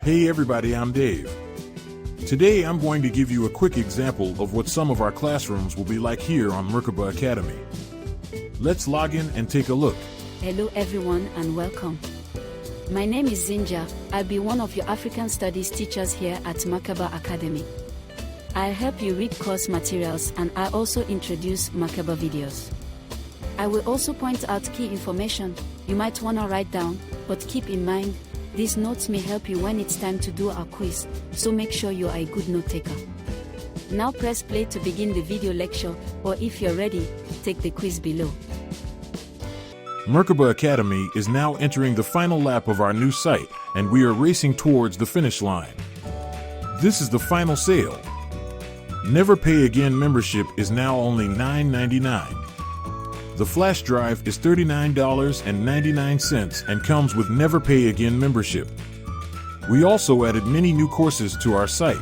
Hey everybody, I'm Dave. Today I'm going to give you a quick example of what some of our classrooms will be like here on Merkabah Academy. Let's log in and take a look. Hello everyone and welcome. My name is Zinja. I'll be one of your African Studies teachers here at Merkabah Academy. I'll help you read course materials and I'll also introduce Merkabah videos. I will also point out key information you might want to write down, but keep in mind, these notes may help you when it's time to do our quiz, so make sure you are a good note taker. Now press play to begin the video lecture, or if you're ready, take the quiz below. Merkabah Academy is now entering the final lap of our new site, and we are racing towards the finish line. This is the final sale. Never Pay Again membership is now only $9.99. The flash drive is $39.99 and comes with Never Pay Again membership. We also added many new courses to our site.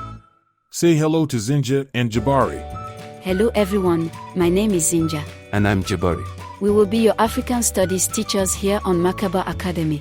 Say hello to Zinja and Jabari. Hello everyone, my name is Zinja. And I'm Jabari. We will be your African Studies teachers here on Merkabah Academy.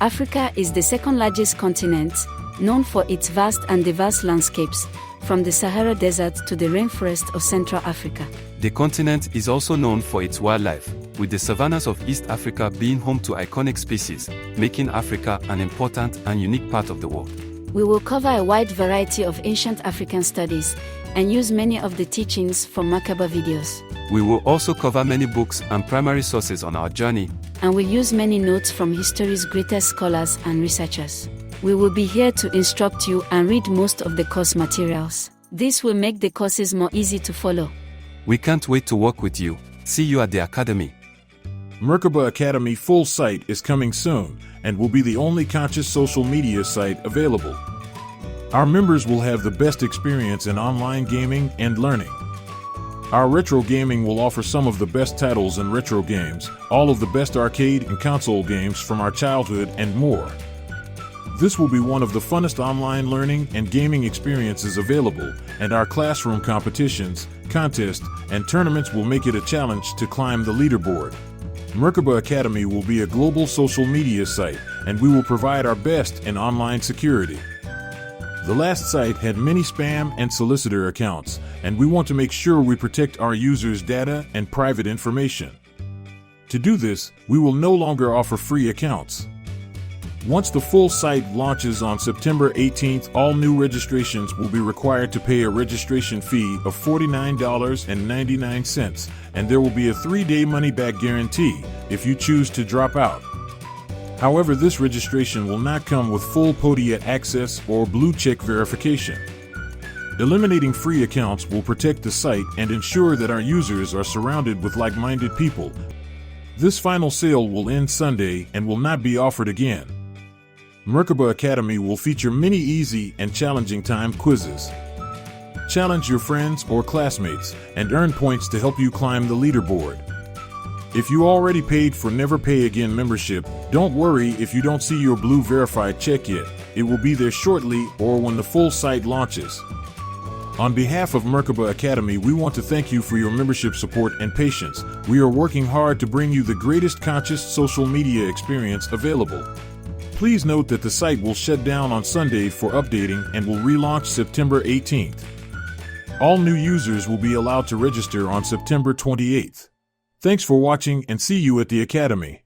Africa is the second largest continent, known for its vast and diverse landscapes, from the Sahara Desert to the rainforest of Central Africa. The continent is also known for its wildlife, with the savannas of East Africa being home to iconic species, making Africa an important and unique part of the world. We will cover a wide variety of ancient African studies and use many of the teachings from Merkabah videos. We will also cover many books and primary sources on our journey, and we'll use many notes from history's greatest scholars and researchers. We will be here to instruct you and read most of the course materials. This will make the courses more easy to follow. We can't wait to work with you. See you at the Academy. Merkabah Academy full site is coming soon and will be the only conscious social media site available. Our members will have the best experience in online gaming and learning. Our retro gaming will offer some of the best titles in retro games, all of the best arcade and console games from our childhood and more. This will be one of the funnest online learning and gaming experiences available, and our classroom competitions, contests, and tournaments will make it a challenge to climb the leaderboard. Merkabah Academy will be a global social media site, and we will provide our best in online security. The last site had many spam and solicitor accounts, and we want to make sure we protect our users' data and private information. To do this, we will no longer offer free accounts. Once the full site launches on September 18th, all new registrations will be required to pay a registration fee of $49.99, and there will be a 3-day money-back guarantee if you choose to drop out. However, this registration will not come with full Podia access or blue-check verification. Eliminating free accounts will protect the site and ensure that our users are surrounded with like-minded people. This final sale will end Sunday and will not be offered again. Merkabah Academy will feature many easy and challenging time quizzes. Challenge your friends or classmates and earn points to help you climb the leaderboard. If you already paid for Never Pay Again membership, don't worry if you don't see your blue verified check yet. It will be there shortly or when the full site launches. On behalf of Merkabah Academy, we want to thank you for your membership support and patience. We are working hard to bring you the greatest conscious social media experience available. Please note that the site will shut down on Sunday for updating and will relaunch September 18th. All new users will be allowed to register on September 28th. Thanks for watching and see you at the Academy.